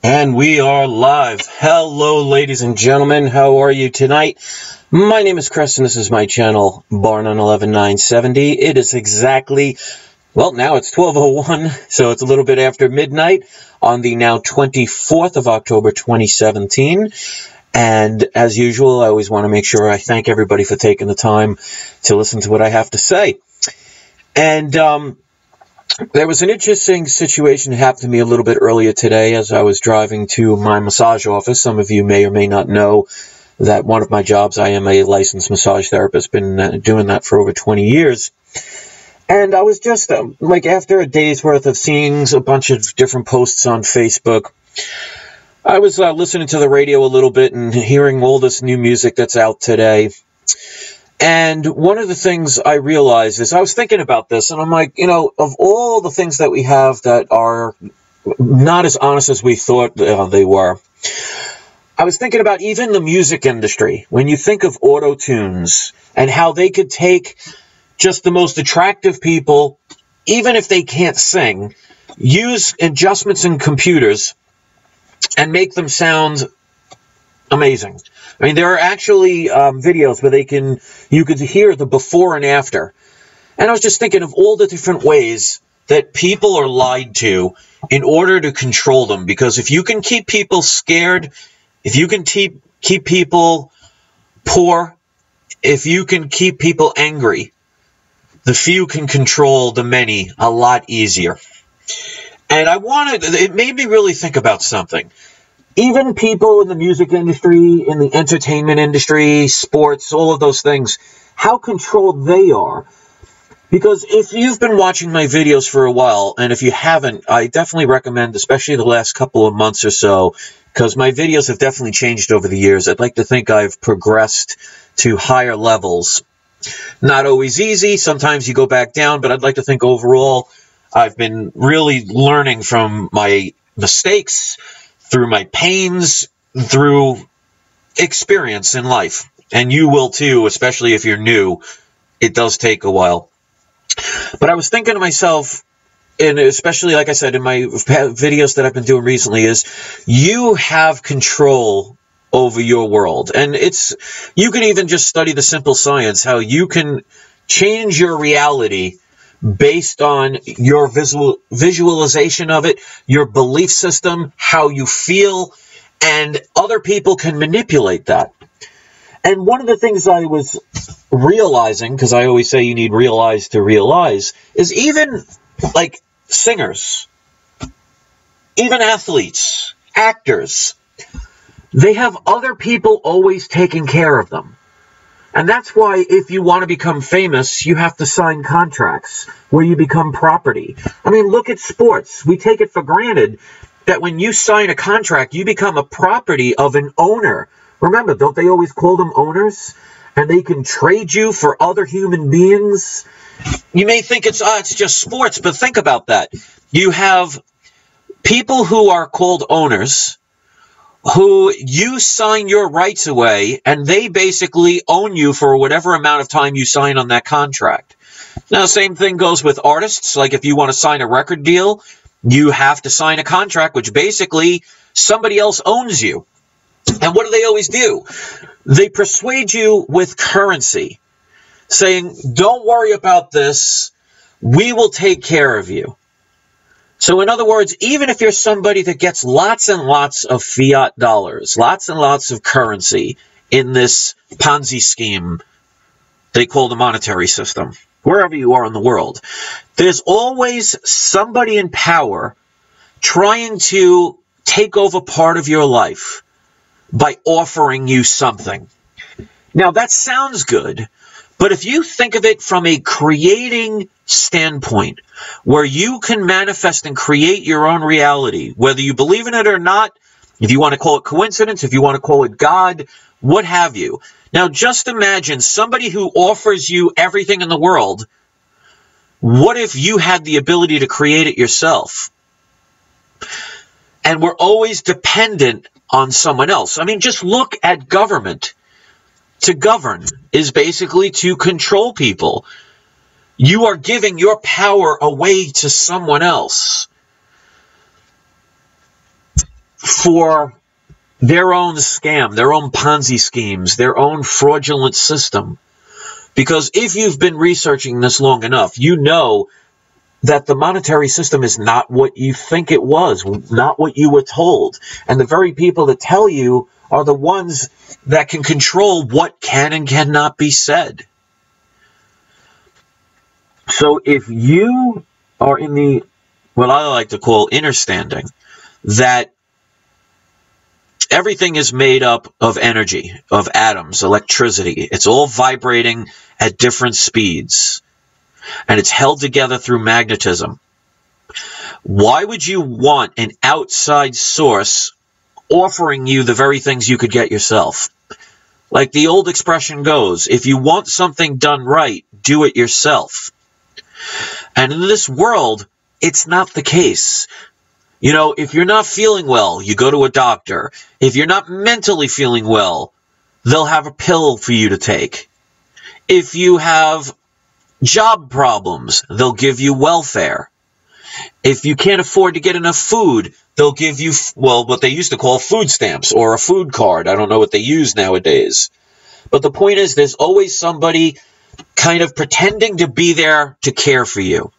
And we are live. Hello, ladies and gentlemen. How are you tonight? My name is Chris, and this is my channel, Barn on 11970. It is exactly, well, now it's 12:01, so it's a little bit after midnight on the now 24th of October, 2017. And as usual, I always want to make sure I thank everybody for taking the time to listen to what I have to say. And, there was an interesting situation that happened to me a little bit earlier today as I was driving to my massage office. Some of you may or may not know that one of my jobs, I am a licensed massage therapist, been doing that for over 20 years. And I was just, like, after a day's worth of seeing a bunch of different posts on Facebook, I was listening to the radio a little bit and hearing all this new music that's out today. And one of the things I realized is I was thinking about this, and I'm like, you know, of all the things that we have that are not as honest as we thought they were, I was thinking about even the music industry. When you think of auto-tunes and how they could take just the most attractive people, even if they can't sing, use adjustments in computers and make them sound amazing. I mean, there are actually videos where you could hear the before and after. And I was just thinking of all the different ways that people are lied to in order to control them. Because if you can keep people scared, if you can keep people poor, if you can keep people angry, the few can control the many a lot easier. And it made me really think about something. Even people in the music industry, in the entertainment industry, sports, all of those things, how controlled they are. Because if you've been watching my videos for a while, and if you haven't, I definitely recommend, especially the last couple of months or so, because my videos have definitely changed over the years. I'd like to think I've progressed to higher levels. Not always easy. Sometimes you go back down, but I'd like to think overall I've been really learning from my mistakes, through my pains, through experience in life. And you will too, especially if you're new. It does take a while. But I was thinking to myself, and especially, like I said, in my videos that I've been doing recently, is you have control over your world. And you can even just study the simple science, how you can change your reality based on your visualization of it, your belief system, how you feel, and other people can manipulate that. And one of the things I was realizing, because I always say you need realize to realize, is even like singers, even athletes, actors, they have other people always taking care of them. And that's why if you want to become famous, you have to sign contracts where you become property. I mean, look at sports. We take it for granted that when you sign a contract, you become a property of an owner. Remember, don't they always call them owners? And they can trade you for other human beings. You may think it's just sports, but think about that. You have people who are called owners, who you sign your rights away, and they basically own you for whatever amount of time you sign on that contract. Now, same thing goes with artists. Like if you want to sign a record deal, you have to sign a contract, which basically somebody else owns you. And what do they always do? They persuade you with currency, saying, don't worry about this, we will take care of you. So in other words, even if you're somebody that gets lots and lots of fiat dollars, lots and lots of currency in this Ponzi scheme they call the monetary system, wherever you are in the world, there's always somebody in power trying to take over part of your life by offering you something. Now, that sounds good, but if you think of it from a creating standpoint, where you can manifest and create your own reality, whether you believe in it or not, if you want to call it coincidence, if you want to call it God, what have you. Now, just imagine somebody who offers you everything in the world. What if you had the ability to create it yourself? And we're always dependent on someone else. I mean, just look at government. To govern is basically to control people. You are giving your power away to someone else. for their own scam, their own Ponzi schemes, their own fraudulent system. Because if you've been researching this long enough, you know that the monetary system is not what you think it was, not what you were told. And the very people that tell you are the ones that can control what can and cannot be said. So if you are in the, what I like to call understanding, that everything is made up of energy, of atoms, electricity. It's all vibrating at different speeds, and it's held together through magnetism. Why would you want an outside source offering you the very things you could get yourself? Like the old expression goes, if you want something done right, do it yourself. And in this world, it's not the case. You know, if you're not feeling well, you go to a doctor. If you're not mentally feeling well, they'll have a pill for you to take. If you have job problems, they'll give you welfare. If you can't afford to get enough food, they'll give you, well, what they used to call food stamps or a food card. I don't know what they use nowadays. But the point is, there's always somebody kind of pretending to be there to care for you.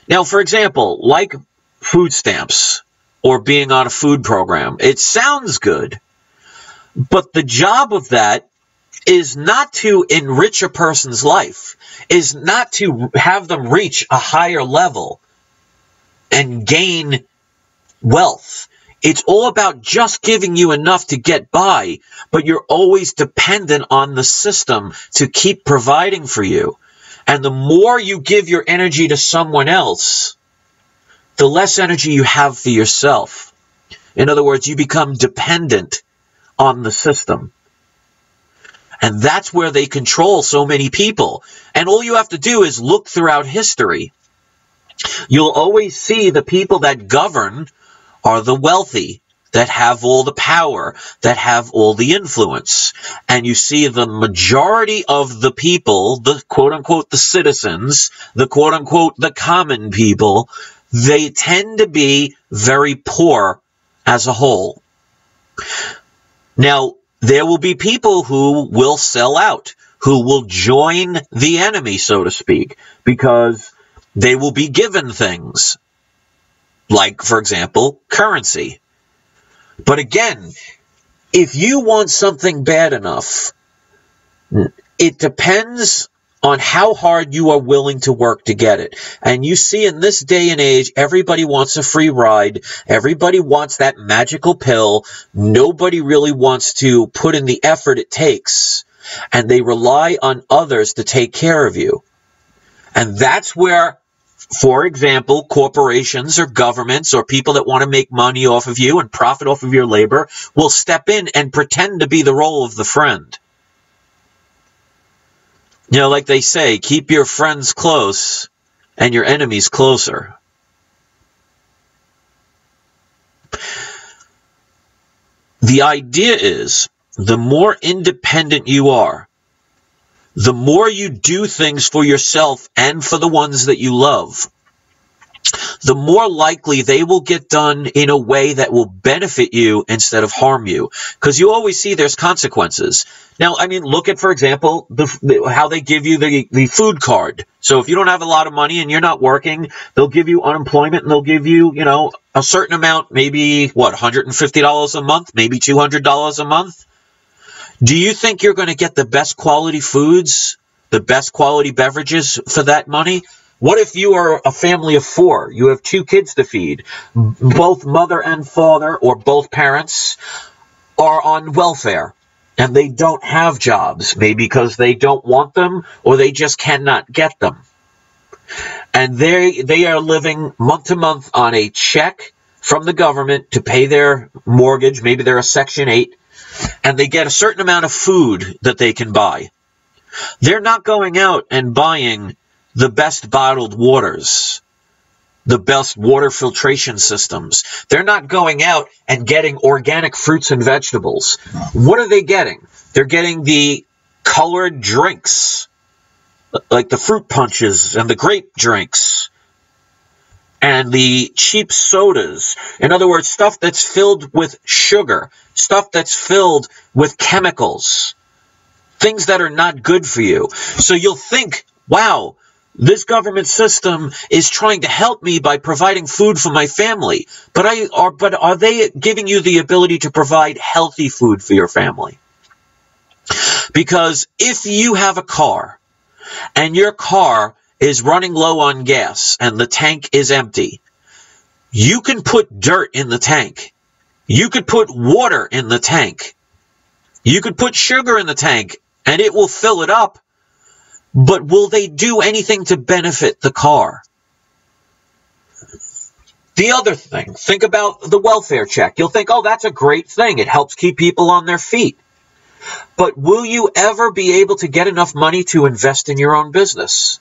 Now, for example, like food stamps or being on a food program, it sounds good, but the job of that is not to enrich a person's life, is not to have them reach a higher level and gain wealth. It's all about just giving you enough to get by, but you're always dependent on the system to keep providing for you. And the more you give your energy to someone else, the less energy you have for yourself. In other words, you become dependent on the system. And that's where they control so many people. And all you have to do is look throughout history. You'll always see the people that govern are the wealthy, that have all the power, that have all the influence. And you see the majority of the people, the quote-unquote the citizens, the quote-unquote the common people, they tend to be very poor as a whole. Now, there will be people who will sell out, who will join the enemy, so to speak, because they will be given things, like, for example, currency. But again, if you want something bad enough, it depends on how hard you are willing to work to get it. And you see in this day and age, everybody wants a free ride. Everybody wants that magical pill. Nobody really wants to put in the effort it takes. And they rely on others to take care of you. And that's where, for example, corporations or governments or people that want to make money off of you and profit off of your labor will step in and pretend to be the role of the friend. You know, like they say, keep your friends close and your enemies closer. The idea is, the more independent you are, the more you do things for yourself and for the ones that you love, the more likely they will get done in a way that will benefit you instead of harm you. Because you always see there's consequences. Now, I mean, look at, for example, how they give you the food card. So if you don't have a lot of money and you're not working, they'll give you unemployment and they'll give you, you know, a certain amount, maybe, what, $150 a month, maybe $200 a month? Do you think you're going to get the best quality foods, the best quality beverages for that money? What if you are a family of 4? You have 2 kids to feed. Both mother and father, or both parents, are on welfare. And they don't have jobs, maybe because they don't want them, or they just cannot get them. And they are living month to month on a check from the government to pay their mortgage. Maybe they're a Section 8. And they get a certain amount of food that they can buy. They're not going out and buying the best bottled waters, the best water filtration systems. They're not going out and getting organic fruits and vegetables. What are they getting? They're getting the colored drinks, like the fruit punches and the grape drinks. and the cheap sodas. In other words, stuff that's filled with sugar, stuff that's filled with chemicals, things that are not good for you. So you'll think, wow, this government system is trying to help me by providing food for my family. But are they giving you the ability to provide healthy food for your family? Because if you have a car and your car is running low on gas and the tank is empty, you can put dirt in the tank. You could put water in the tank. You could put sugar in the tank and it will fill it up. But will they do anything to benefit the car? The other thing, think about the welfare check. You'll think, oh, that's a great thing. It helps keep people on their feet. But will you ever be able to get enough money to invest in your own business?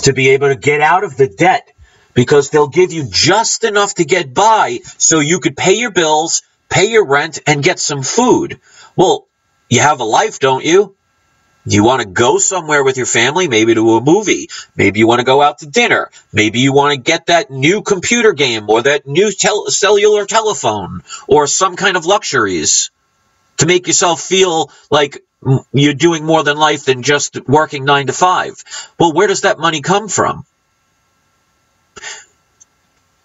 To be able to get out of the debt? Because they'll give you just enough to get by so you could pay your bills, pay your rent, and get some food. Well, you have a life, don't you? You want to go somewhere with your family, maybe to a movie. Maybe you want to go out to dinner. Maybe you want to get that new computer game or that new cellular telephone or some kind of luxuries to make yourself feel like you're doing more than life than just working 9 to 5. Well, where does that money come from?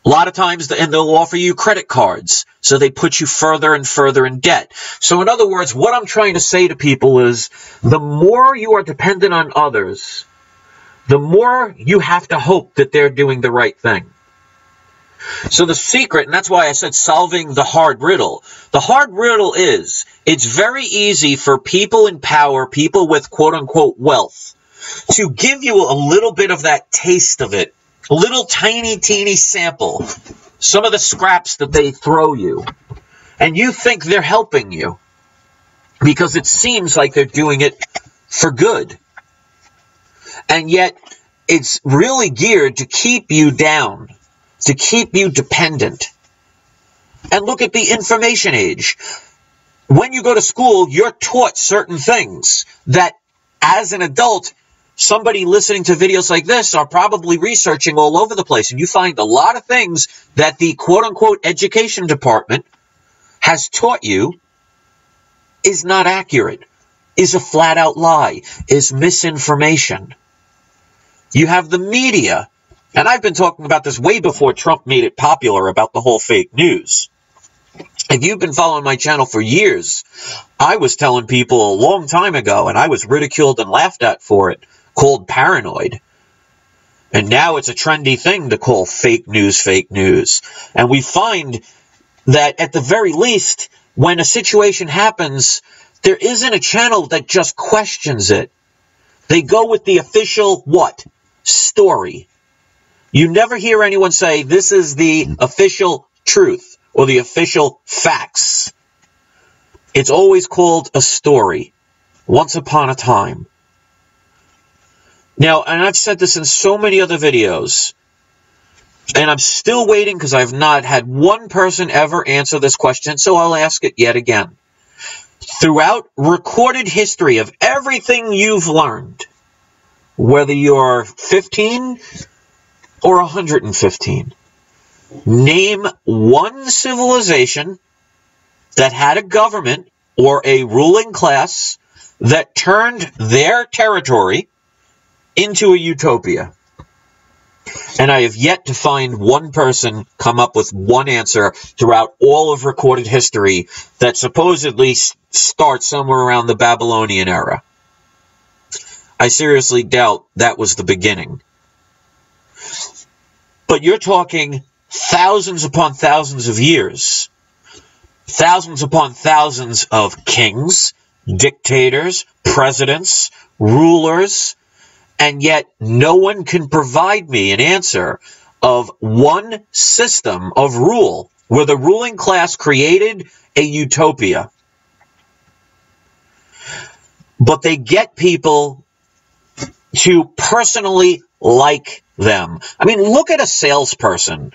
A lot of times, and they'll offer you credit cards, so they put you further and further in debt. So in other words, what I'm trying to say to people is, the more you are dependent on others, the more you have to hope that they're doing the right thing. So the secret, and that's why I said solving the hard riddle. The hard riddle is, it's very easy for people in power, people with quote-unquote wealth, to give you a little bit of that taste of it. A little tiny, teeny sample, some of the scraps that they throw you, and you think they're helping you because it seems like they're doing it for good. And yet, it's really geared to keep you down, to keep you dependent. And look at the information age. When you go to school, you're taught certain things that, as an adult, somebody listening to videos like this are probably researching all over the place, and you find a lot of things that the quote-unquote education department has taught you is not accurate, is a flat-out lie, is misinformation. You have the media, and I've been talking about this way before Trump made it popular about the whole fake news. If you've been following my channel for years, I was telling people a long time ago, and I was ridiculed and laughed at for it, called paranoid. And now it's a trendy thing to call fake news fake news. And we find that at the very least, when a situation happens, there isn't a channel that just questions it. They go with the official what? Story. You never hear anyone say, this is the official truth or the official facts. It's always called a story. Once upon a time. Now, and I've said this in so many other videos, and I'm still waiting because I've not had one person ever answer this question, so I'll ask it yet again. Throughout recorded history of everything you've learned, whether you're 15 or 115, name one civilization that had a government or a ruling class that turned their territory into a utopia. And I have yet to find one person come up with one answer throughout all of recorded history that supposedly starts somewhere around the Babylonian era. I seriously doubt that was the beginning. But you're talking thousands upon thousands of years. Thousands upon thousands of kings, dictators, presidents, rulers, and yet no one can provide me an answer of one system of rule where the ruling class created a utopia. But they get people to personally like them. I mean, look at a salesperson.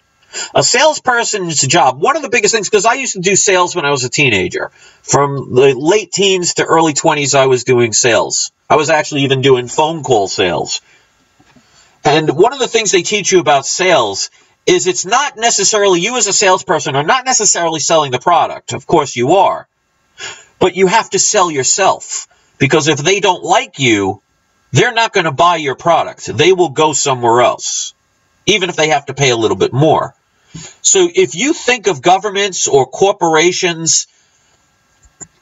A salesperson's job, one of the biggest things, because I used to do sales when I was a teenager. From the late teens to early 20s, I was doing sales. I was actually even doing phone call sales. And one of the things they teach you about sales is it's not necessarily you as a salesperson are not necessarily selling the product. Of course you are. But you have to sell yourself. Because if they don't like you, they're not going to buy your product. They will go somewhere else, even if they have to pay a little bit more. So if you think of governments or corporations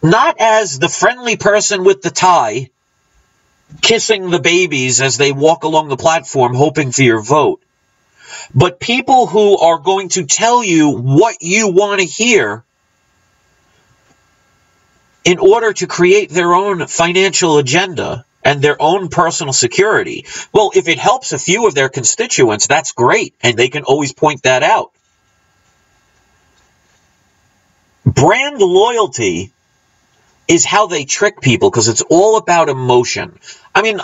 not as the friendly person with the tie kissing the babies as they walk along the platform hoping for your vote, but people who are going to tell you what you want to hear in order to create their own financial agenda and their own personal security. Well, if it helps a few of their constituents, that's great, and they can always point that out. Brand loyalty is how they trick people because it's all about emotion. I mean,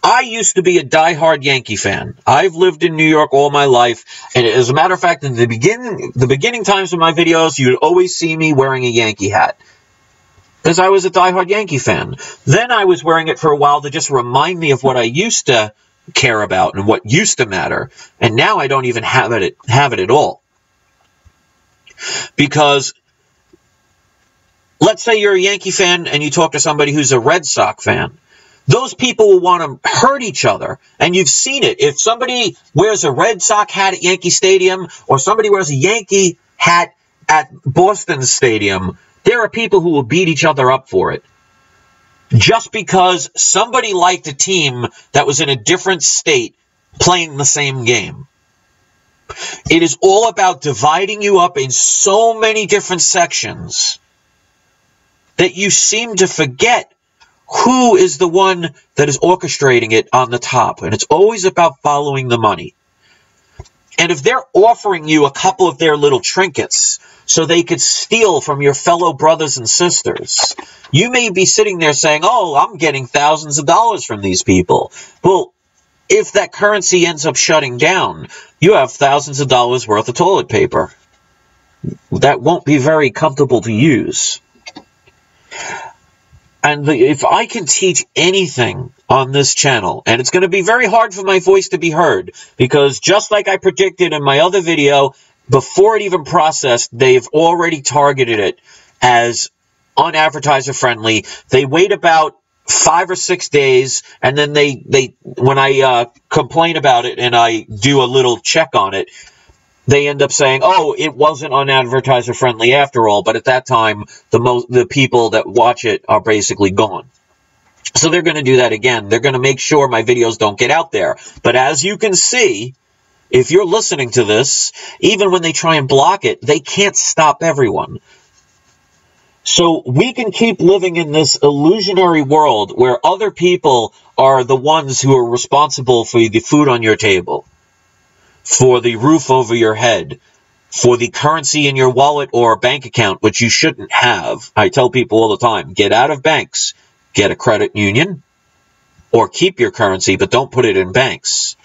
I used to be a diehard Yankee fan. I've lived in New York all my life, and as a matter of fact, in the beginning times of my videos, you'd always see me wearing a Yankee hat because I was a diehard Yankee fan. Then I was wearing it for a while to just remind me of what I used to care about and what used to matter, and now I don't even have it at all. Because let's say you're a Yankee fan and you talk to somebody who's a Red Sox fan. Those people will want to hurt each other. And you've seen it. If somebody wears a Red Sox hat at Yankee Stadium or somebody wears a Yankee hat at Boston Stadium, there are people who will beat each other up for it. Just because somebody liked a team that was in a different state playing the same game. It is all about dividing you up in so many different sections that you seem to forget who is the one that is orchestrating it on the top. And it's always about following the money. And if they're offering you a couple of their little trinkets so they could steal from your fellow brothers and sisters, you may be sitting there saying, oh, I'm getting thousands of dollars from these people. Well, if that currency ends up shutting down, you have thousands of dollars worth of toilet paper. That won't be very comfortable to use. And if I can teach anything on this channel, and it's going to be very hard for my voice to be heard, because just like I predicted in my other video, before it even processed, they've already targeted it as unadvertiser friendly. They wait about 5 or 6 days, and then when I complain about it and I do a little check on it, they end up saying, oh, it wasn't unadvertiser friendly after all, but at that time, the people that watch it are basically gone. So they're going to do that again. They're going to make sure my videos don't get out there. But as you can see, if you're listening to this, even when they try and block it, they can't stop everyone. So we can keep living in this illusionary world where other people are the ones who are responsible for the food on your table, for the roof over your head, for the currency in your wallet or bank account, which you shouldn't have. I tell people all the time, get out of banks, get a credit union, or keep your currency, but don't put it in banks.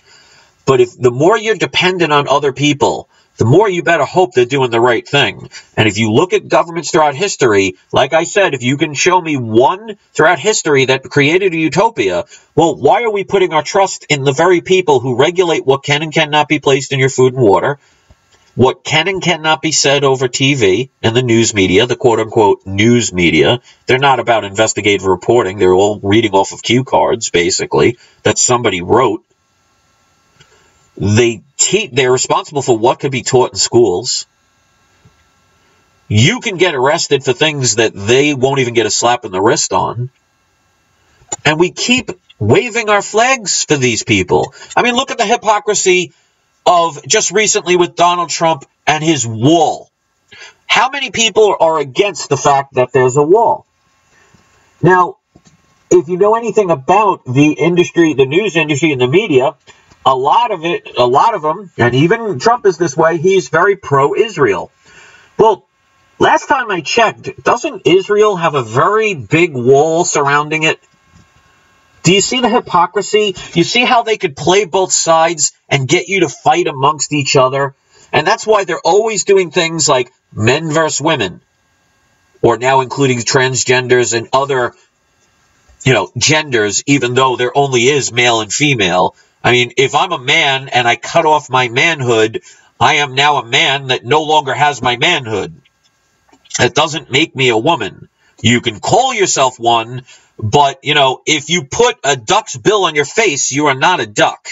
But if the more you're dependent on other people, the more you better hope they're doing the right thing. And if you look at governments throughout history, like I said, if you can show me one throughout history that created a utopia, well, why are we putting our trust in the very people who regulate what can and cannot be placed in your food and water, what can and cannot be said over TV and the news media, the quote-unquote news media? They're not about investigative reporting. They're all reading off of cue cards, basically, that somebody wrote. They're responsible for what could be taught in schools. You can get arrested for things that they won't even get a slap in the wrist on. And we keep waving our flags for these people. I mean, look at the hypocrisy of just recently with Donald Trump and his wall. How many people are against the fact that there's a wall? Now, if you know anything about the industry, the news industry and the media, a lot of them, and even Trump is this way, he's very pro-Israel. Well, last time I checked, doesn't Israel have a very big wall surrounding it? Do you see the hypocrisy? You see how they could play both sides and get you to fight amongst each other? And that's why they're always doing things like men versus women, or now including transgenders and other, genders, even though there only is male and female. I mean, if I'm a man and I cut off my manhood, I am now a man that no longer has my manhood. That doesn't make me a woman. You can call yourself one, but, you know, if you put a duck's bill on your face, you are not a duck.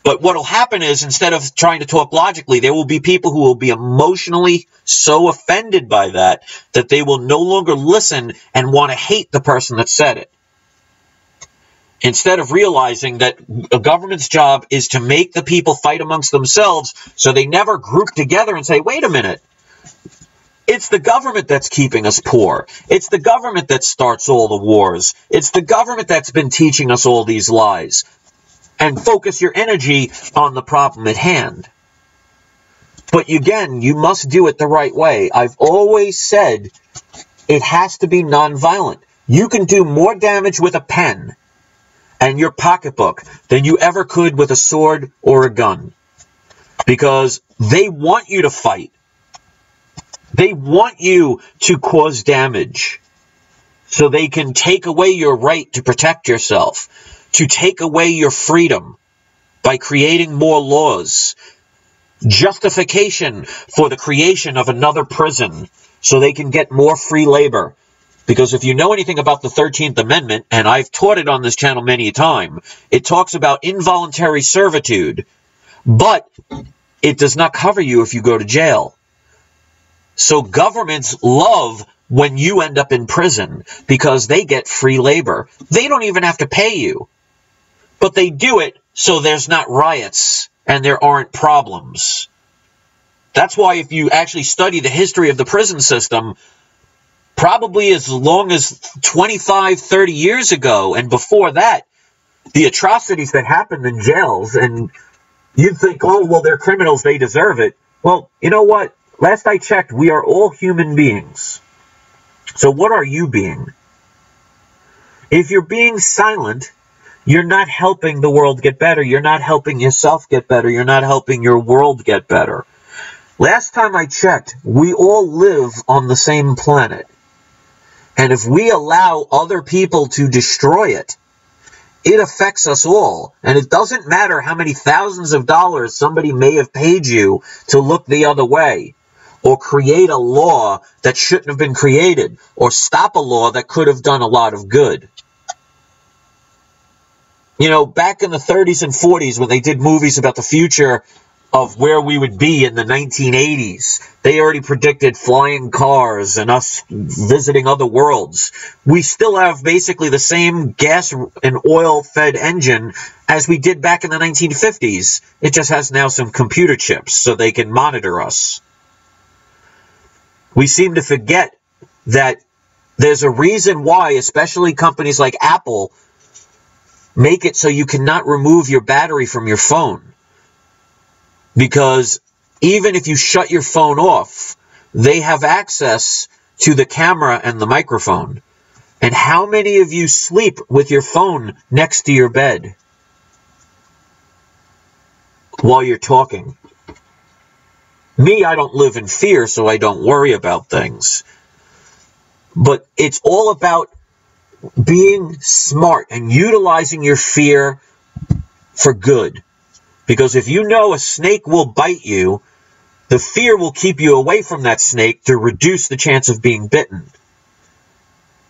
But what will happen is, instead of trying to talk logically, there will be people who will be emotionally so offended by that they will no longer listen and want to hate the person that said it. Instead of realizing that a government's job is to make the people fight amongst themselves, so they never group together and say, wait a minute, it's the government that's keeping us poor. It's the government that starts all the wars. It's the government that's been teaching us all these lies. And focus your energy on the problem at hand. But again, you must do it the right way. I've always said it has to be nonviolent. You can do more damage with a pen and your pocketbook than you ever could with a sword or a gun. Because they want you to fight. They want you to cause damage so they can take away your right to protect yourself, to take away your freedom by creating more laws, justification for the creation of another prison so they can get more free labor. Because if you know anything about the 13th Amendment, and I've taught it on this channel many a time, it talks about involuntary servitude, but it does not cover you if you go to jail. So governments love when you end up in prison because they get free labor. They don't even have to pay you, but they do it so there's not riots and there aren't problems. That's why if you actually study the history of the prison system, probably as long as 25, 30 years ago and before that, the atrocities that happened in jails, and you'd think, oh, well, they're criminals, they deserve it. Well, you know what? Last I checked, we are all human beings. So what are you being? If you're being silent, you're not helping the world get better. You're not helping yourself get better. You're not helping your world get better. Last time I checked, we all live on the same planet. And if we allow other people to destroy it, it affects us all. And it doesn't matter how many thousands of dollars somebody may have paid you to look the other way, or create a law that shouldn't have been created, or stop a law that could have done a lot of good. You know, back in the 30s and 40s, when they did movies about the future of where we would be in the 1980s, they already predicted flying cars and us visiting other worlds. We still have basically the same gas and oil-fed engine as we did back in the 1950s. It just has now some computer chips so they can monitor us. We seem to forget that there's a reason why, especially companies like Apple, make it so you cannot remove your battery from your phone. Because even if you shut your phone off, they have access to the camera and the microphone. And how many of you sleep with your phone next to your bed while you're talking? Me, I don't live in fear, so I don't worry about things. But it's all about being smart and utilizing your fear for good. Because if you know a snake will bite you, the fear will keep you away from that snake to reduce the chance of being bitten.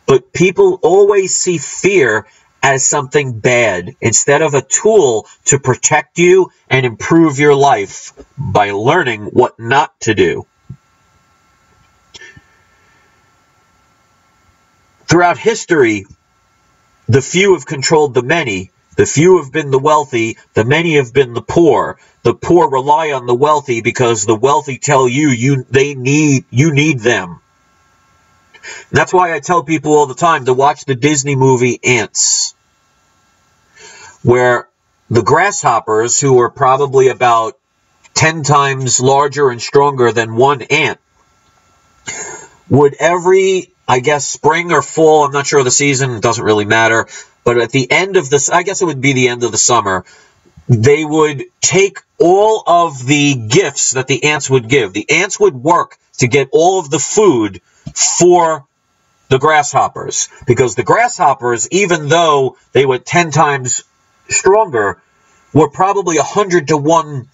But people always see fear as something bad instead of a tool to protect you and improve your life by learning what not to do. Throughout history, the few have controlled the many. The few have been the wealthy, the many have been the poor. The poor rely on the wealthy because the wealthy tell you you need them. And that's why I tell people all the time to watch the Disney movie Ants, where the grasshoppers, who are probably about 10 times larger and stronger than one ant, would every, I guess, spring or fall, I'm not sure of the season, it doesn't really matter, but at the end of this, I guess it would be the end of the summer, they would take all of the gifts that the ants would give. The ants would work to get all of the food for the grasshoppers, because the grasshoppers, even though they were 10 times stronger, were probably 100 to 1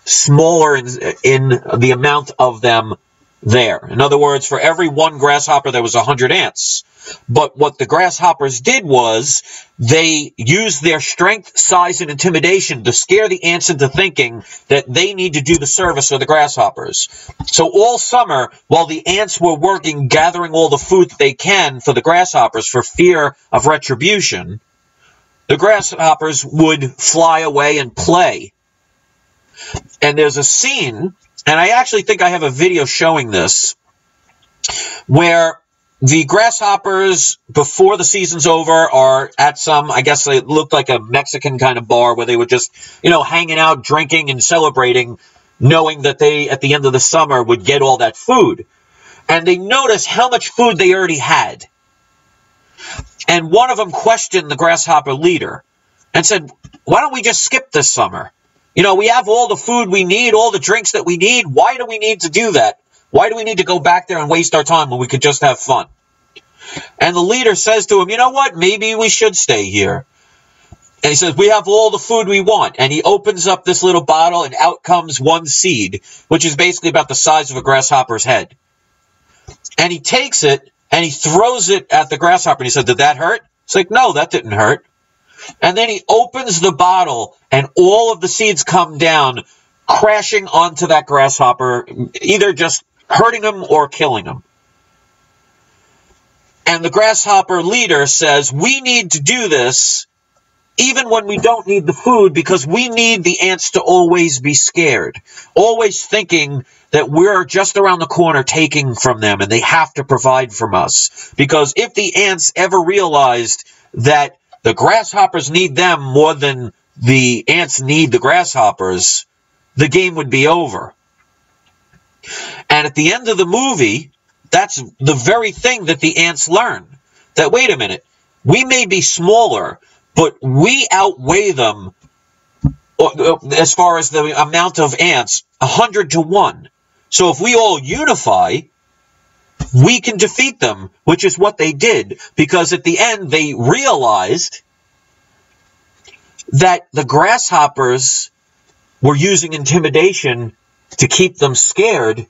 smaller in the amount of them there. In other words, for every one grasshopper, there was 100 ants. But what the grasshoppers did was they used their strength, size, and intimidation to scare the ants into thinking that they need to do the service of the grasshoppers. So all summer, while the ants were working, gathering all the food that they can for the grasshoppers for fear of retribution, the grasshoppers would fly away and play. And there's a scene, and I actually think I have a video showing this, where the grasshoppers, before the season's over, are at some, I guess it looked like a Mexican kind of bar where they were just, hanging out, drinking, and celebrating, knowing that they, at the end of the summer, would get all that food. And they noticed how much food they already had. And one of them questioned the grasshopper leader and said, why don't we just skip this summer? We have all the food we need, all the drinks that we need. Why do we need to do that? Why do we need to go back there and waste our time when we could just have fun? And the leader says to him, you know what? Maybe we should stay here. And he says, we have all the food we want. And he opens up this little bottle, and out comes one seed, which is basically about the size of a grasshopper's head. And he takes it, and he throws it at the grasshopper. And he said, did that hurt? It's like, no, that didn't hurt. And then he opens the bottle, and all of the seeds come down, crashing onto that grasshopper, either just hurting him or killing him. And the grasshopper leader says, we need to do this even when we don't need the food, because we need the ants to always be scared, always thinking that we're just around the corner taking from them and they have to provide from us. Because if the ants ever realized that the grasshoppers need them more than the ants need the grasshoppers, the game would be over. And at the end of the movie, that's the very thing that the ants learn. That, wait a minute, we may be smaller, but we outweigh them as far as the amount of ants, 100 to 1. So if we all unify, we can defeat them, which is what they did. Because at the end, they realized that the grasshoppers were using intimidation to keep them scared,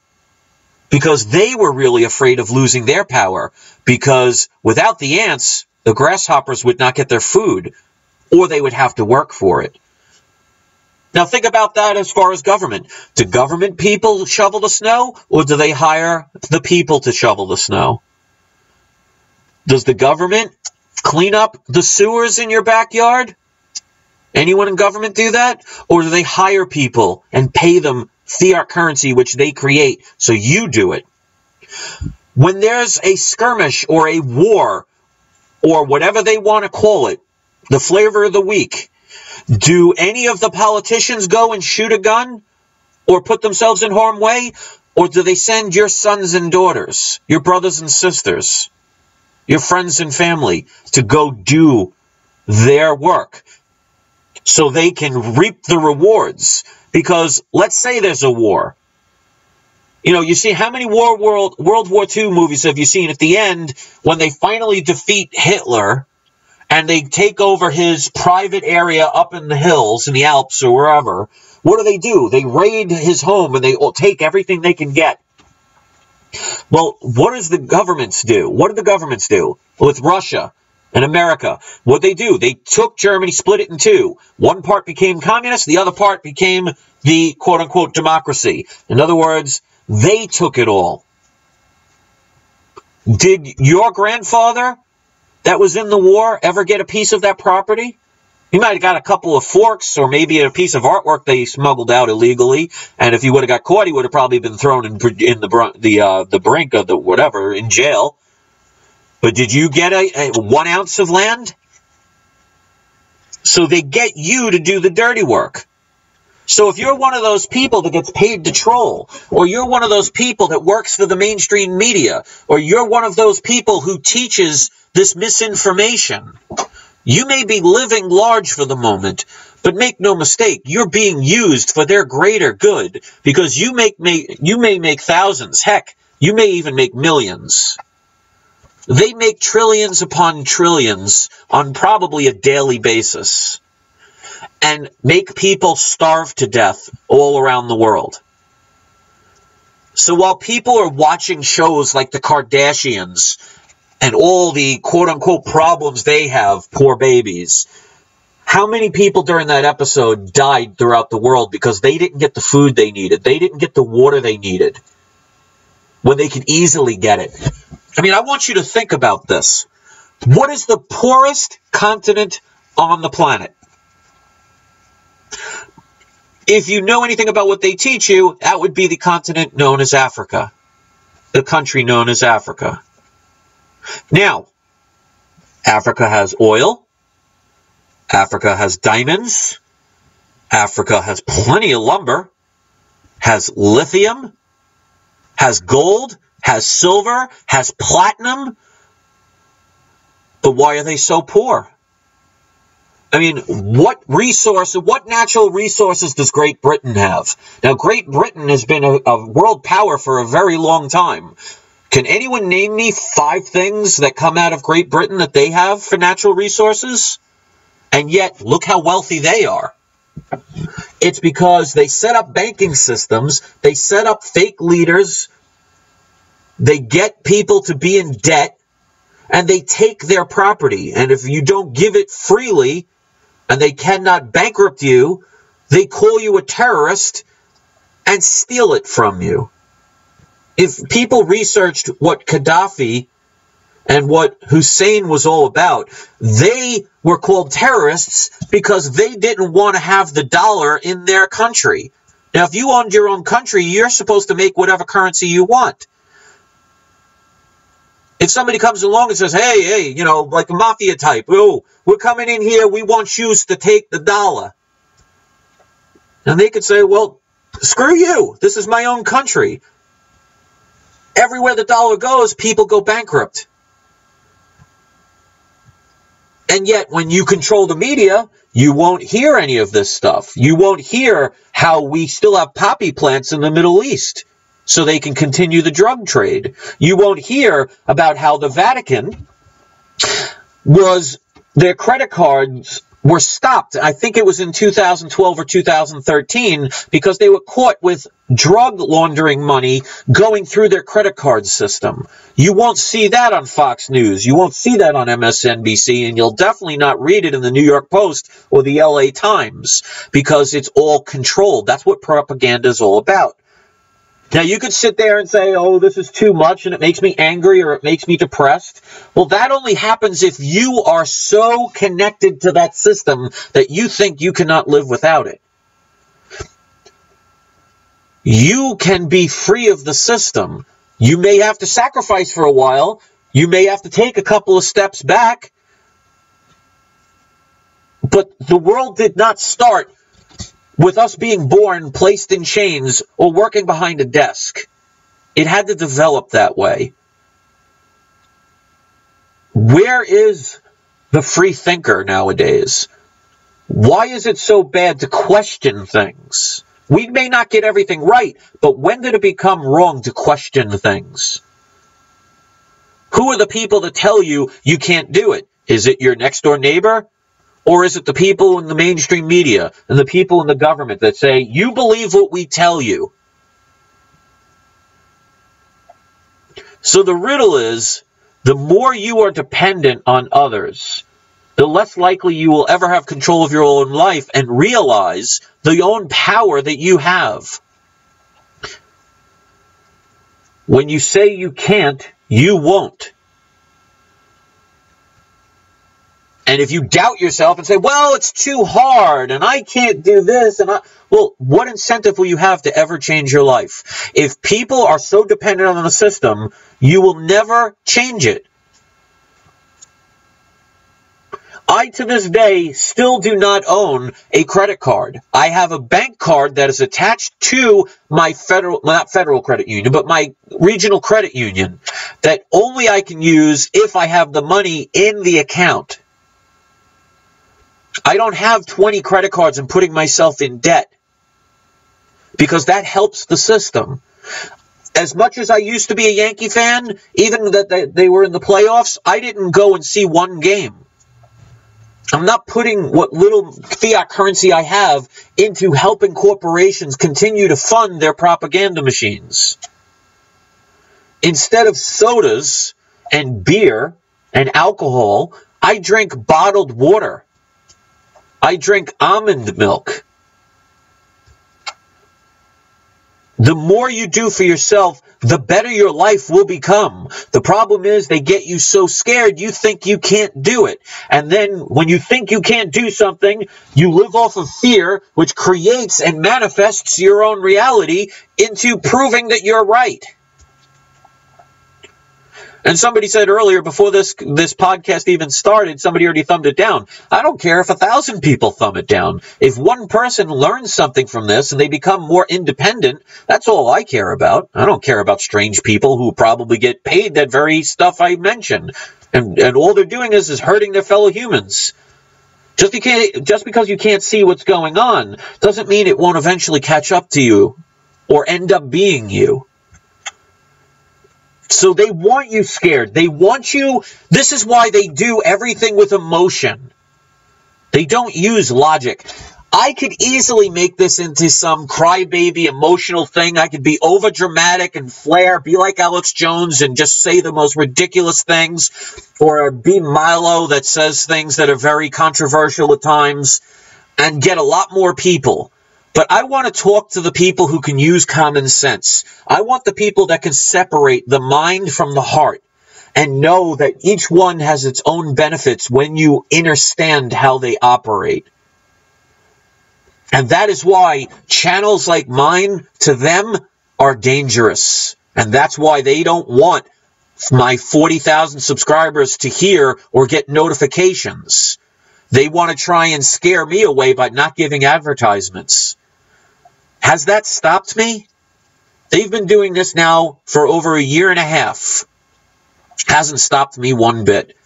because they were really afraid of losing their power. Because without the ants, the grasshoppers would not get their food, or they would have to work for it. Now think about that as far as government. Do government people shovel the snow, or do they hire the people to shovel the snow? Does the government clean up the sewers in your backyard? Anyone in government do that? Or do they hire people and pay them fiat currency, which they create, so you do it? When there's a skirmish or a war, or whatever they want to call it, the flavor of the week, do any of the politicians go and shoot a gun or put themselves in harm's way? Or do they send your sons and daughters, your brothers and sisters, your friends and family to go do their work so they can reap the rewards? Because let's say there's a war. You see, how many World War II movies have you seen at the end when they finally defeat Hitler and they take over his private area up in the hills, in the Alps or wherever? What do? They raid his home and they take everything they can get. Well, what does the governments do? What did the governments do with Russia and America? What they do? They took Germany, split it in two. One part became communist, the other part became the quote-unquote democracy. In other words, they took it all. Did your grandfather that was in the war ever get a piece of that property? He might have got a couple of forks or maybe a piece of artwork they smuggled out illegally. And if he would have got caught, he would have probably been thrown in the brink of the whatever, in jail. But did you get a 1 ounce of land? So they get you to do the dirty work. So if you're one of those people that gets paid to troll, or you're one of those people that works for the mainstream media, or you're one of those people who teaches this misinformation, you may be living large for the moment, but make no mistake, you're being used for their greater good, because you may make thousands, heck, you may even make millions. They make trillions upon trillions on probably a daily basis. and make people starve to death all around the world. So while people are watching shows like the Kardashians and all the quote-unquote problems they have, poor babies, how many people during that episode died throughout the world because they didn't get the food they needed? They didn't get the water they needed when they could easily get it. I mean, I want you to think about this. What is the poorest continent on the planet? If you know anything about what they teach you, that would be the continent known as Africa. The country known as Africa. Now, Africa has oil. Africa has diamonds. Africa has plenty of lumber. Has lithium. Has gold. Has silver. Has platinum. But why are they so poor? I mean, what natural resources does Great Britain have? Now, Great Britain has been a world power for a very long time. Can anyone name me 5 things that come out of Great Britain that they have for natural resources? And yet, look how wealthy they are. It's because they set up banking systems, they set up fake leaders, they get people to be in debt, and they take their property. And if you don't give it freely, and they cannot bankrupt you, they call you a terrorist and steal it from you. If people researched what Gaddafi and what Hussein was all about, they were called terrorists because they didn't want to have the dollar in their country. Now, if you owned your own country, you're supposed to make whatever currency you want. If somebody comes along and says, hey, you know, like a mafia type, oh, we're coming in here, we want you to take the dollar. And they could say, well, screw you. This is my own country. Everywhere the dollar goes, people go bankrupt. And yet, when you control the media, you won't hear any of this stuff. You won't hear how we still have poppy plants in the Middle East so they can continue the drug trade. You won't hear about how the Vatican their credit cards were stopped. I think it was in 2012 or 2013 because they were caught with drug laundering money going through their credit card system. You won't see that on Fox News. You won't see that on MSNBC, and you'll definitely not read it in the New York Post or the LA Times because it's all controlled. That's what propaganda is all about. Now, you could sit there and say, oh, this is too much and it makes me angry or it makes me depressed. Well, that only happens if you are so connected to that system that you think you cannot live without it. You can be free of the system. You may have to sacrifice for a while. You may have to take a couple of steps back. But the world did not start with us being born, placed in chains, or working behind a desk. It had to develop that way. Where is the free thinker nowadays? Why is it so bad to question things? We may not get everything right, but when did it become wrong to question things? Who are the people that tell you you can't do it? Is it your next door neighbor? Or is it the people in the mainstream media and the people in the government that say, you believe what we tell you? So the riddle is, the more you are dependent on others, the less likely you will ever have control of your own life and realize the own power that you have. When you say you can't, you won't. And if you doubt yourself and say, well, it's too hard and I can't do this, well, what incentive will you have to ever change your life? If people are so dependent on the system, you will never change it. I, to this day, still do not own a credit card. I have a bank card that is attached to my not federal credit union, but my regional credit union that only I can use if I have the money in the account. I don't have 20 credit cards and putting myself in debt because that helps the system. As much as I used to be a Yankee fan, even that they were in the playoffs, I didn't go and see one game. I'm not putting what little fiat currency I have into helping corporations continue to fund their propaganda machines. Instead of sodas and beer and alcohol, I drink bottled water. I drink almond milk. The more you do for yourself, the better your life will become. The problem is they get you so scared you think you can't do it. And then when you think you can't do something, you live off of fear, which creates and manifests your own reality into proving that you're right. And somebody said earlier, before this podcast even started, somebody already thumbed it down. I don't care if 1,000 people thumb it down. If one person learns something from this and they become more independent, that's all I care about. I don't care about strange people who probably get paid that very stuff I mentioned. And all they're doing is hurting their fellow humans. Just because you can't see what's going on doesn't mean it won't eventually catch up to you or end up being you. So they want you scared. They want you. This is why they do everything with emotion. They don't use logic. I could easily make this into some crybaby emotional thing. I could be over dramatic and flare, be like Alex Jones and just say the most ridiculous things, or be Milo that says things that are very controversial at times and get a lot more people. But I want to talk to the people who can use common sense. I want the people that can separate the mind from the heart and know that each one has its own benefits when you understand how they operate. And that is why channels like mine, to them, are dangerous. And that's why they don't want my 40,000 subscribers to hear or get notifications. They want to try and scare me away by not giving advertisements. Has that stopped me? They've been doing this now for over 1.5 years. Hasn't stopped me one bit.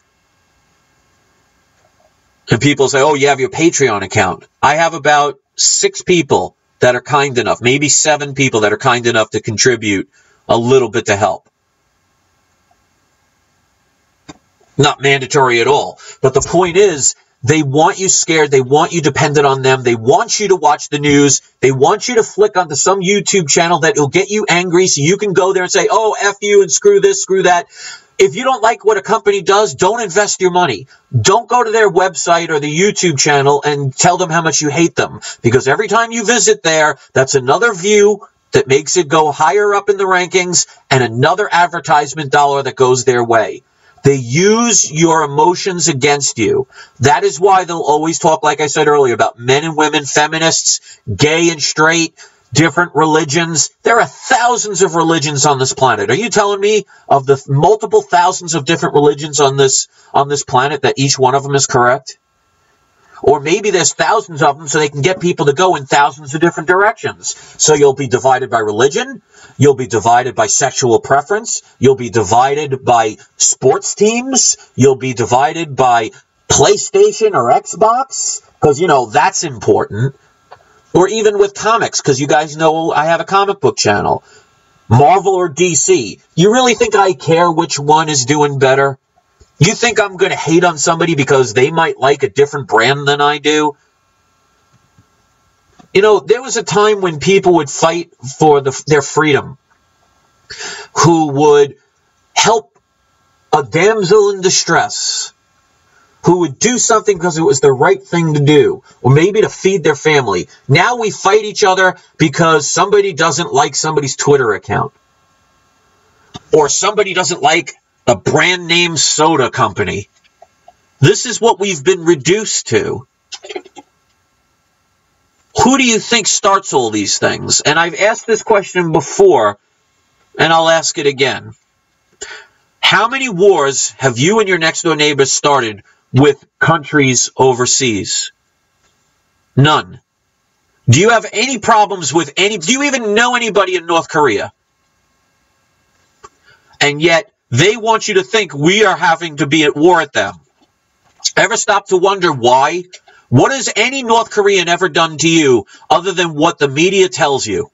And people say, oh, you have your Patreon account. I have about 6 people that are kind enough, maybe 7 people that are kind enough to contribute a little bit to help. Not mandatory at all. But the point is, they want you scared. They want you dependent on them. They want you to watch the news. They want you to flick onto some YouTube channel that will get you angry so you can go there and say, oh, F you and screw this, screw that. If you don't like what a company does, don't invest your money. Don't go to their website or the YouTube channel and tell them how much you hate them. Because every time you visit there, that's another view that makes it go higher up in the rankings and another advertisement dollar that goes their way. They use your emotions against you. That is why they'll always talk, like I said earlier, about men and women, feminists, gay and straight, different religions. There are thousands of religions on this planet. Are you telling me of the multiple thousands of different religions on this planet that each one of them is correct? Or maybe there's thousands of them so they can get people to go in thousands of different directions. So you'll be divided by religion. You'll be divided by sexual preference. You'll be divided by sports teams. You'll be divided by PlayStation or Xbox, because, you know, that's important. Or even with comics, because you guys know I have a comic book channel. Marvel or DC. You really think I care which one is doing better? You think I'm going to hate on somebody because they might like a different brand than I do? You know, there was a time when people would fight for their freedom, who would help a damsel in distress, who would do something because it was the right thing to do, or maybe to feed their family. Now we fight each other because somebody doesn't like somebody's Twitter account, or somebody doesn't like a brand name soda company. This is what we've been reduced to. Who do you think starts all these things? And I've asked this question before, and I'll ask it again. How many wars have you and your next door neighbors started with countries overseas? None. Do you have any problems with do you even know anybody in North Korea? And yet, they want you to think we are having to be at war with them. Ever stop to wonder why? What has any North Korean ever done to you other than what the media tells you?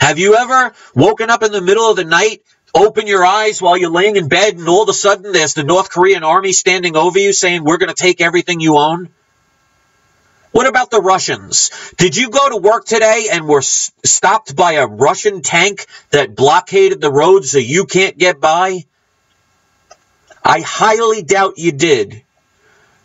Have you ever woken up in the middle of the night open your eyes while you're laying in bed and all of a sudden there's the North Korean army standing over you saying, we're going to take everything you own? What about the Russians? Did you go to work today and were stopped by a Russian tank that blockaded the road so you can't get by? I highly doubt you did.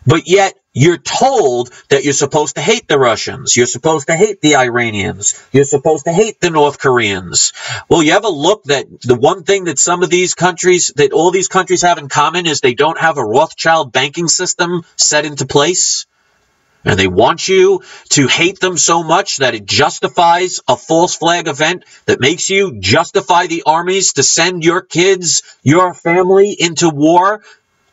But yet, you're told that you're supposed to hate the Russians. You're supposed to hate the Iranians. You're supposed to hate the North Koreans. Well, you ever look that the one thing that some of these countries, that all these countries have in common is they don't have a Rothschild banking system set into place? And they want you to hate them so much that it justifies a false flag event that makes you justify the armies to send your kids, your family into war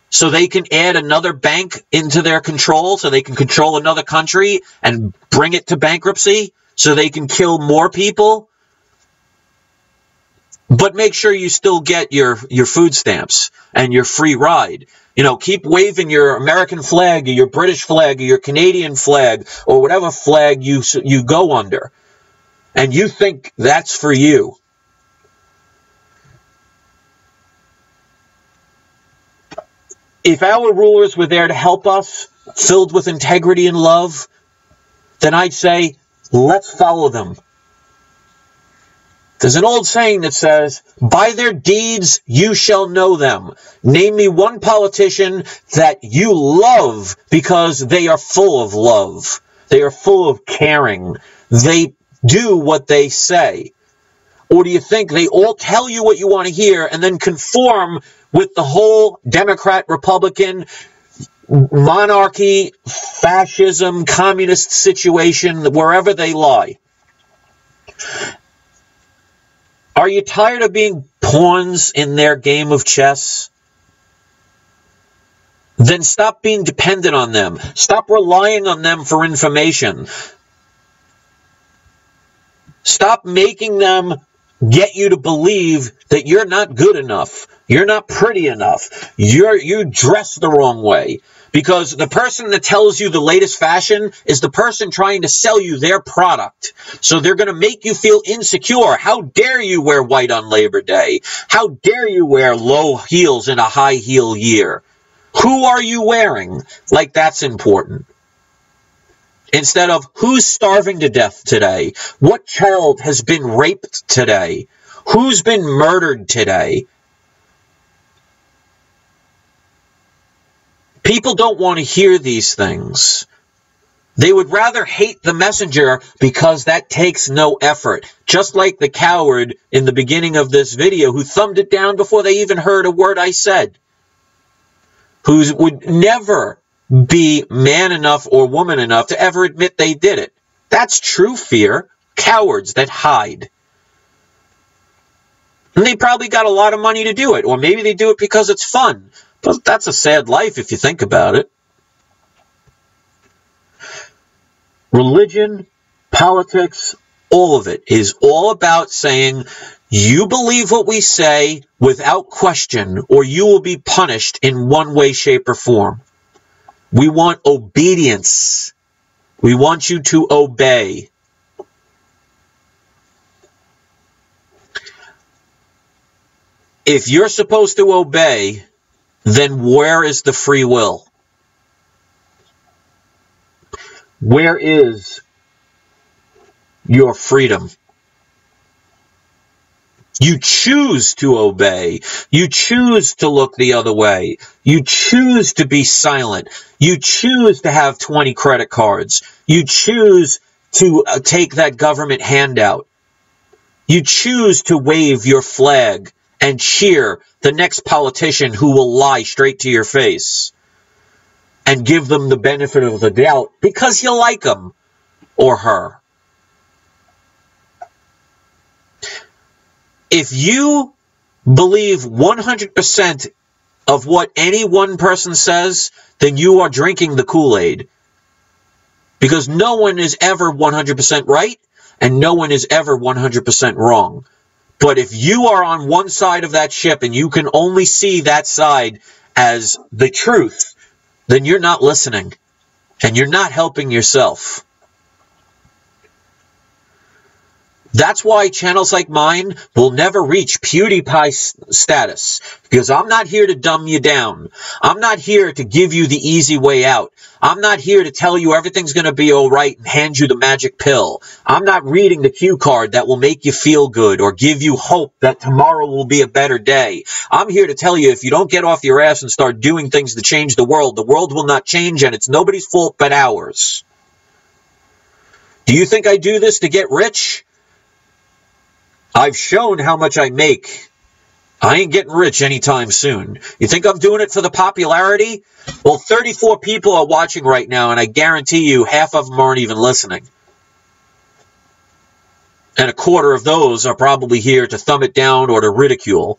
so they can add another bank into their control, so they can control another country and bring it to bankruptcy so they can kill more people. But make sure you still get your food stamps and your free ride. You know, keep waving your American flag or your British flag or your Canadian flag or whatever flag you go under. And you think that's for you. If our rulers were there to help us, filled with integrity and love, then I'd say, let's follow them. There's an old saying that says, by their deeds you shall know them. Name me one politician that you love because they are full of love. They are full of caring. They do what they say. Or do you think they all tell you what you want to hear and then conform with the whole Democrat, Republican, monarchy, fascism, communist situation, wherever they lie? Are you tired of being pawns in their game of chess? Then stop being dependent on them. Stop relying on them for information. Stop making them get you to believe that you're not good enough. You're not pretty enough. You dress the wrong way. Because the person that tells you the latest fashion is the person trying to sell you their product. So they're going to make you feel insecure. How dare you wear white on Labor Day? How dare you wear low heels in a high heel year? Who are you wearing? Like that's important. Instead of who's starving to death today? What child has been raped today? Who's been murdered today? People don't want to hear these things. They would rather hate the messenger because that takes no effort. Just like the coward in the beginning of this video who thumbed it down before they even heard a word I said. Who would never be man enough or woman enough to ever admit they did it. That's true fear. Cowards that hide. And they probably got a lot of money to do it. Or maybe they do it because it's fun. But that's a sad life if you think about it. Religion, politics, all of it is all about saying, you believe what we say without question, or you will be punished in one way, shape, or form. We want obedience. We want you to obey. If you're supposed to obey, then where is the free will? Where is your freedom? You choose to obey. You choose to look the other way. You choose to be silent. You choose to have 20 credit cards. You choose to take that government handout. You choose to wave your flag and cheer the next politician who will lie straight to your face and give them the benefit of the doubt because you like him or her. If you believe 100% of what any one person says, then you are drinking the Kool-Aid. Because no one is ever 100% right, and no one is ever 100% wrong. But if you are on one side of that ship and you can only see that side as the truth, then you're not listening, and you're not helping yourself. That's why channels like mine will never reach PewDiePie status, because I'm not here to dumb you down. I'm not here to give you the easy way out. I'm not here to tell you everything's going to be all right and hand you the magic pill. I'm not reading the cue card that will make you feel good or give you hope that tomorrow will be a better day. I'm here to tell you if you don't get off your ass and start doing things to change the world will not change, and it's nobody's fault but ours. Do you think I do this to get rich? I've shown how much I make. I ain't getting rich anytime soon. You think I'm doing it for the popularity? Well, 34 people are watching right now, and I guarantee you half of them aren't even listening. And a quarter of those are probably here to thumb it down or to ridicule.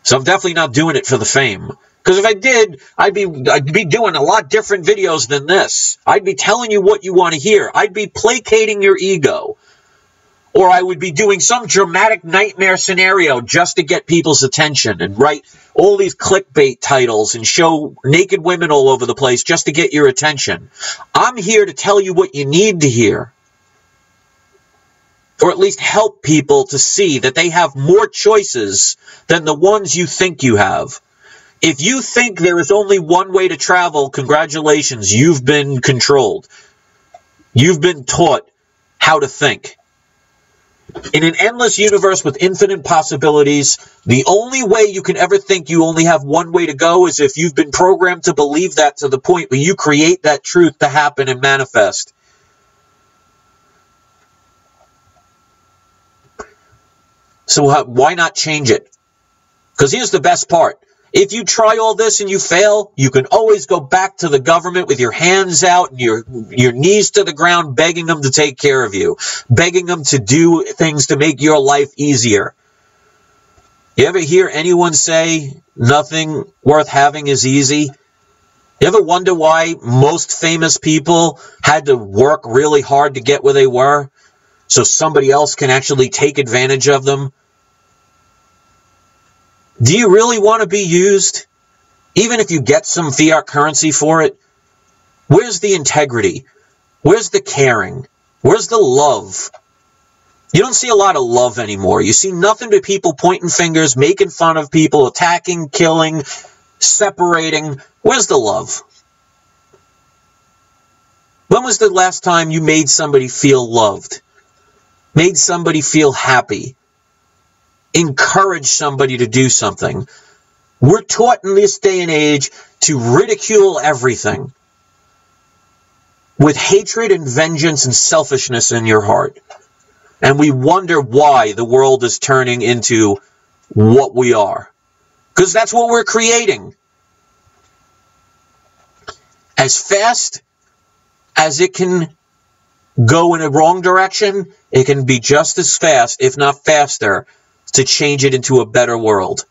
So I'm definitely not doing it for the fame. Because if I did, I'd be doing a lot different videos than this. I'd be telling you what you want to hear. I'd be placating your ego. Or I would be doing some dramatic nightmare scenario just to get people's attention and write all these clickbait titles and show naked women all over the place just to get your attention. I'm here to tell you what you need to hear. Or at least help people to see that they have more choices than the ones you think you have. If you think there is only one way to travel, congratulations, you've been controlled. You've been taught how to think. In an endless universe with infinite possibilities, the only way you can ever think you only have one way to go is if you've been programmed to believe that to the point where you create that truth to happen and manifest. So why not change it? Because here's the best part. If you try all this and you fail, you can always go back to the government with your hands out and your knees to the ground, begging them to take care of you, begging them to do things to make your life easier. You ever hear anyone say nothing worth having is easy? You ever wonder why most famous people had to work really hard to get where they were so somebody else can actually take advantage of them? Do you really want to be used? Even if you get some fiat currency for it? Where's the integrity? Where's the caring? Where's the love? You don't see a lot of love anymore. You see nothing but people pointing fingers, making fun of people, attacking, killing, separating. Where's the love? When was the last time you made somebody feel loved? Made somebody feel happy? Encourage somebody to do something. We're taught in this day and age to ridicule everything with hatred and vengeance and selfishness in your heart. And we wonder why the world is turning into what we are. Because that's what we're creating. As fast as it can go in a wrong direction, it can be just as fast, if not faster, to change it into a better world.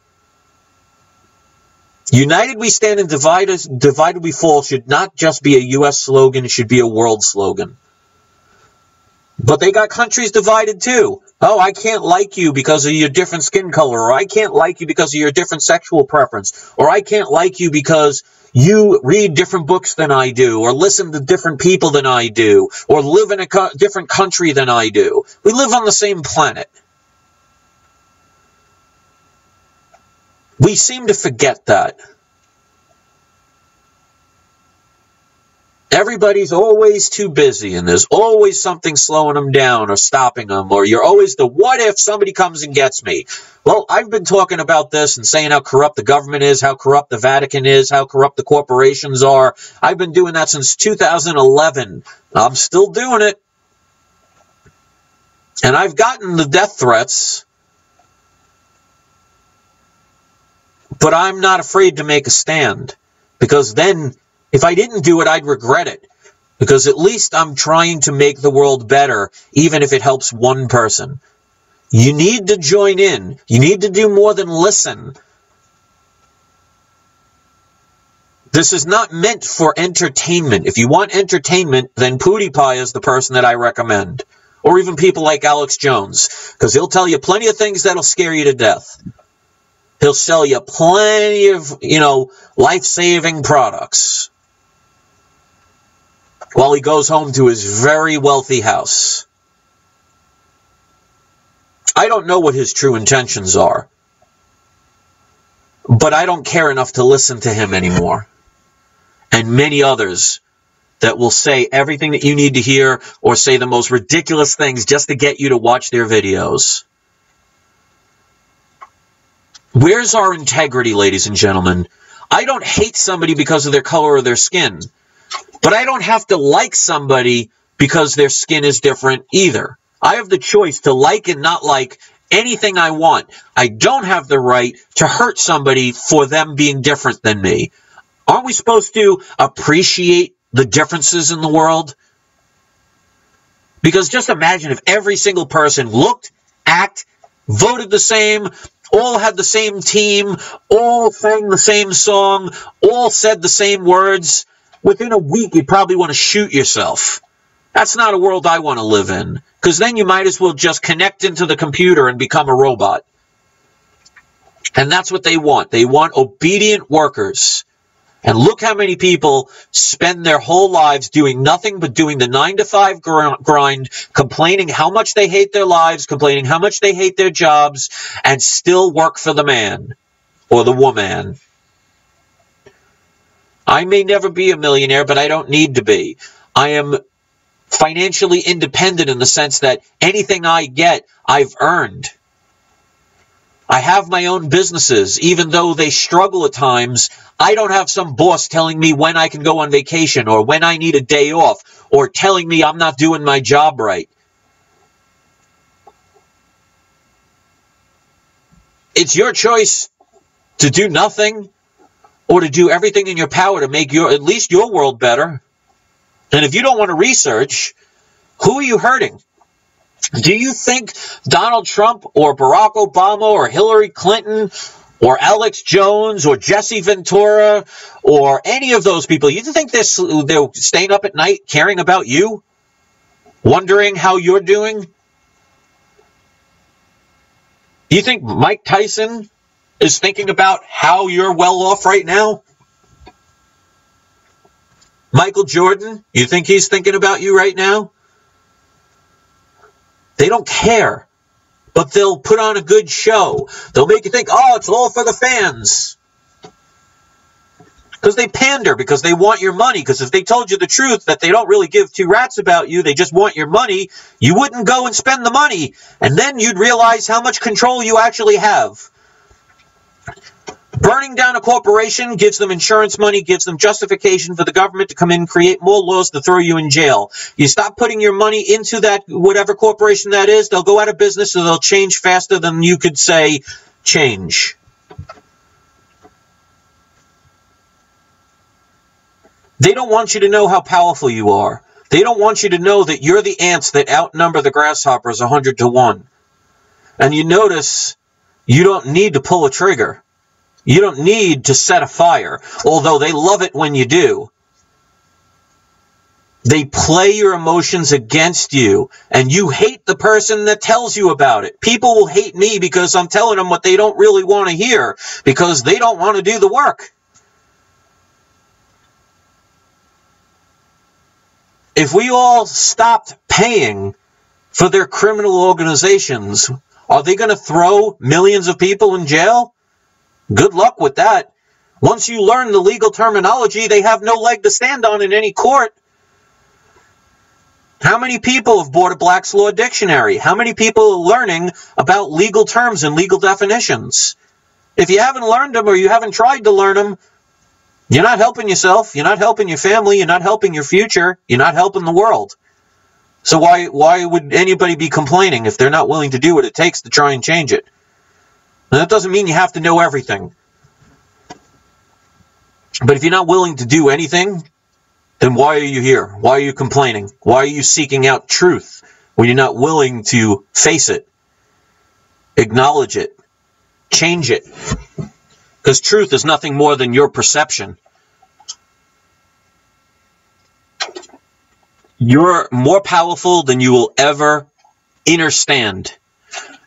United we stand and divided we fall should not just be a U.S. slogan, it should be a world slogan. But they got countries divided too. Oh, I can't like you because of your different skin color, or I can't like you because of your different sexual preference, or I can't like you because you read different books than I do, or listen to different people than I do, or live in a different country than I do. We live on the same planet. We seem to forget that. Everybody's always too busy, and there's always something slowing them down or stopping them, or you're always the what if somebody comes and gets me. Well, I've been talking about this and saying how corrupt the government is, how corrupt the Vatican is, how corrupt the corporations are. I've been doing that since 2011. I'm still doing it. And I've gotten the death threats. But I'm not afraid to make a stand, because then if I didn't do it, I'd regret it, because at least I'm trying to make the world better, even if it helps one person. You need to join in. You need to do more than listen. This is not meant for entertainment. If you want entertainment, then PewDiePie is the person that I recommend, or even people like Alex Jones, because he'll tell you plenty of things that'll scare you to death. He'll sell you plenty of, life-saving products while he goes home to his very wealthy house. I don't know what his true intentions are, but I don't care enough to listen to him anymore. And many others that will say everything that you need to hear or say the most ridiculous things just to get you to watch their videos. Where's our integrity, ladies and gentlemen? I don't hate somebody because of their color or their skin, but I don't have to like somebody because their skin is different either. I have the choice to like and not like anything I want. I don't have the right to hurt somebody for them being different than me. Aren't we supposed to appreciate the differences in the world? Because just imagine if every single person looked, acted, voted the same, all had the same team, all sang the same song, all said the same words. Within a week, you'd probably want to shoot yourself. That's not a world I want to live in, because then you might as well just connect into the computer and become a robot. And that's what they want. They want obedient workers. And look how many people spend their whole lives doing nothing but doing the 9-to-5 grind, complaining how much they hate their lives, complaining how much they hate their jobs, and still work for the man or the woman. I may never be a millionaire, but I don't need to be. I am financially independent in the sense that anything I get, I've earned. I have my own businesses. Even though they struggle at times, I don't have some boss telling me when I can go on vacation or when I need a day off or telling me I'm not doing my job right. It's your choice to do nothing or to do everything in your power to make at least your world better. And if you don't want to research, who are you hurting? Do you think Donald Trump or Barack Obama or Hillary Clinton or Alex Jones or Jesse Ventura or any of those people, you think they're staying up at night caring about you? Wondering how you're doing? You think Mike Tyson is thinking about how you're well off right now? Michael Jordan, you think he's thinking about you right now? They don't care, but they'll put on a good show. They'll make you think, oh, it's all for the fans. Because they pander, because they want your money. Because if they told you the truth, that they don't really give two rats about you, they just want your money, you wouldn't go and spend the money. And then you'd realize how much control you actually have. Burning down a corporation gives them insurance money, gives them justification for the government to come in and create more laws to throw you in jail. You stop putting your money into that, whatever corporation that is, they'll go out of business or they'll change faster than you could say change. They don't want you to know how powerful you are. They don't want you to know that you're the ants that outnumber the grasshoppers 100 to 1. And you notice you don't need to pull a trigger. You don't need to set a fire, although they love it when you do. They play your emotions against you, and you hate the person that tells you about it. People will hate me because I'm telling them what they don't really want to hear, because they don't want to do the work. If we all stopped paying for their criminal organizations, are they going to throw millions of people in jail? Good luck with that. Once you learn the legal terminology, they have no leg to stand on in any court. How many people have bought a Black's Law Dictionary? How many people are learning about legal terms and legal definitions? If you haven't learned them or you haven't tried to learn them, you're not helping yourself, you're not helping your family, you're not helping your future, you're not helping the world. So why would anybody be complaining if they're not willing to do what it takes to try and change it? And that doesn't mean you have to know everything. But if you're not willing to do anything, then why are you here? Why are you complaining? Why are you seeking out truth when you're not willing to face it, acknowledge it, change it? Because truth is nothing more than your perception. You're more powerful than you will ever understand.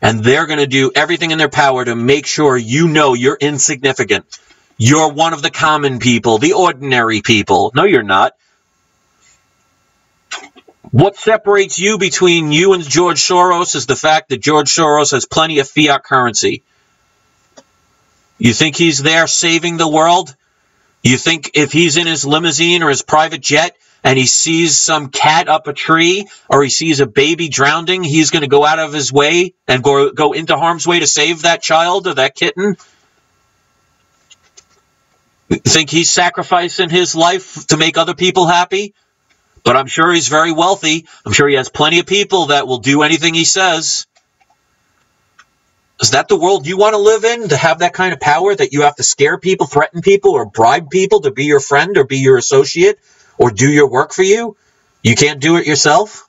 And they're going to do everything in their power to make sure you know you're insignificant. You're one of the common people, the ordinary people. No, you're not. What separates you between you and George Soros is the fact that George Soros has plenty of fiat currency. You think he's there saving the world? You think if he's in his limousine or his private jet and he sees some cat up a tree or he sees a baby drowning, he's going to go out of his way and go into harm's way to save that child or that kitten? You think he's sacrificing his life to make other people happy? But I'm sure he's very wealthy. I'm sure he has plenty of people that will do anything he says. Is that the world you want to live in? To have that kind of power that you have to scare people, threaten people, or bribe people to be your friend or be your associate or do your work for you? You can't do it yourself?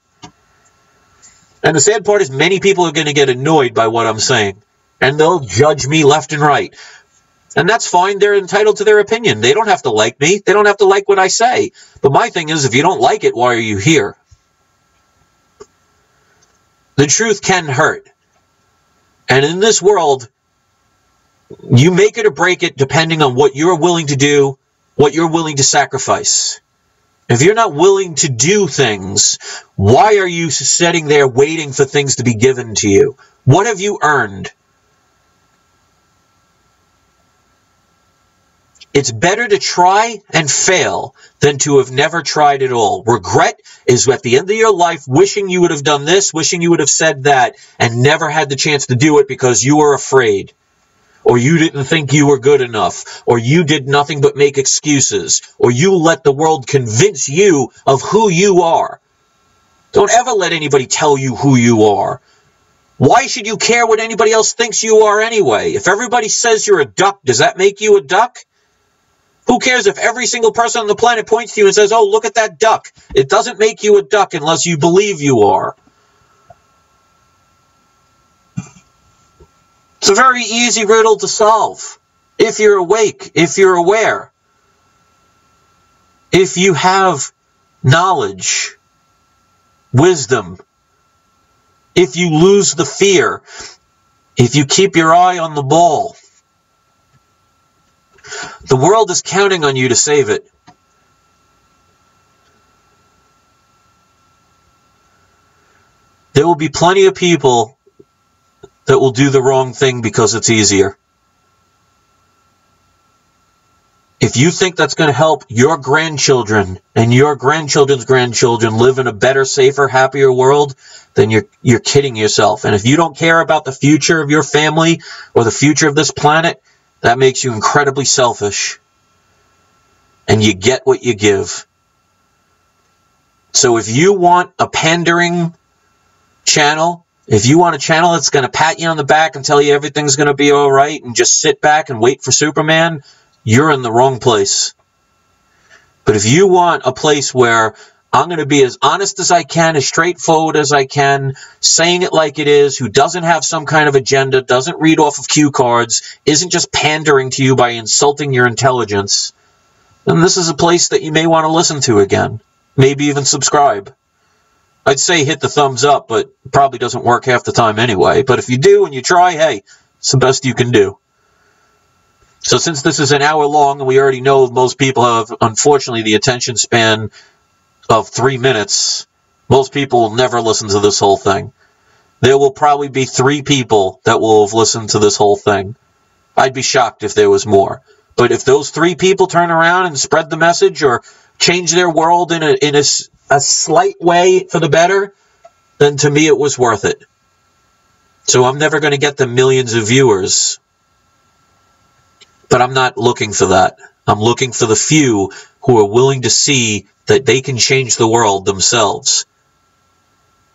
And the sad part is many people are going to get annoyed by what I'm saying. And they'll judge me left and right. And that's fine. They're entitled to their opinion. They don't have to like me. They don't have to like what I say. But my thing is, if you don't like it, why are you here? The truth can hurt. And in this world, you make it or break it depending on what you're willing to do, what you're willing to sacrifice. If you're not willing to do things, why are you sitting there waiting for things to be given to you? What have you earned? It's better to try and fail than to have never tried at all. Regret is at the end of your life wishing you would have done this, wishing you would have said that, and never had the chance to do it because you were afraid, or you didn't think you were good enough, or you did nothing but make excuses, or you let the world convince you of who you are. Don't ever let anybody tell you who you are. Why should you care what anybody else thinks you are anyway? If everybody says you're a duck, does that make you a duck? Who cares if every single person on the planet points to you and says, oh, look at that duck? It doesn't make you a duck unless you believe you are. It's a very easy riddle to solve. If you're awake, if you're aware, if you have knowledge, wisdom, if you lose the fear, if you keep your eye on the ball. The world is counting on you to save it. There will be plenty of people that will do the wrong thing because it's easier. If you think that's going to help your grandchildren and your grandchildren's grandchildren live in a better, safer, happier world, then you're kidding yourself. And if you don't care about the future of your family or the future of this planet, that makes you incredibly selfish. And you get what you give. So if you want a pandering channel, if you want a channel that's going to pat you on the back and tell you everything's going to be all right and just sit back and wait for Superman, you're in the wrong place. But if you want a place where I'm going to be as honest as I can, as straightforward as I can, saying it like it is, who doesn't have some kind of agenda, doesn't read off of cue cards, isn't just pandering to you by insulting your intelligence, then this is a place that you may want to listen to again. Maybe even subscribe. I'd say hit the thumbs up, but it probably doesn't work half the time anyway. But if you do and you try, hey, it's the best you can do. So since this is an hour long, and we already know most people have, unfortunately, the attention span of 3 minutes, most people will never listen to this whole thing. There will probably be 3 people that will have listened to this whole thing. I'd be shocked if there was more. But if those 3 people turn around and spread the message or change their world in a slight way for the better, then to me it was worth it. So I'm never going to get the millions of viewers. But I'm not looking for that. I'm looking for the few who are willing to see that they can change the world themselves.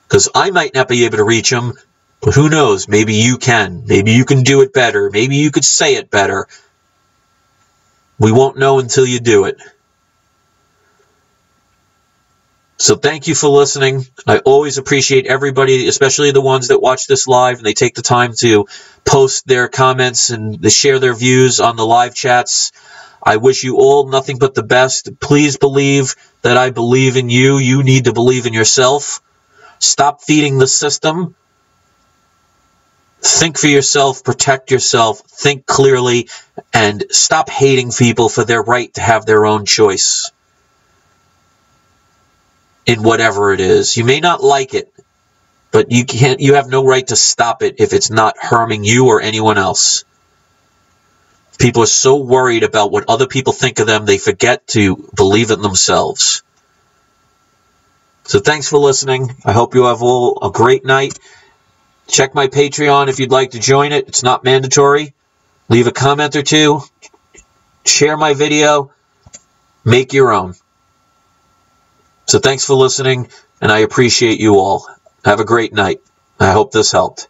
Because I might not be able to reach them, but who knows? Maybe you can. Maybe you can do it better. Maybe you could say it better. We won't know until you do it. So thank you for listening. I always appreciate everybody, especially the ones that watch this live and they take the time to post their comments and they share their views on the live chats. I wish you all nothing but the best. Please believe that I believe in you. You need to believe in yourself. Stop feeding the system. Think for yourself, protect yourself, think clearly, and stop hating people for their right to have their own choice. in whatever it is. You may not like it, but you have no right to stop it if it's not harming you or anyone else. People are so worried about what other people think of them, they forget to believe in themselves. So thanks for listening. I hope you have all a great night. Check my Patreon if you'd like to join it. It's not mandatory. Leave a comment or two. Share my video. Make your own. So thanks for listening, and I appreciate you all. Have a great night. I hope this helped.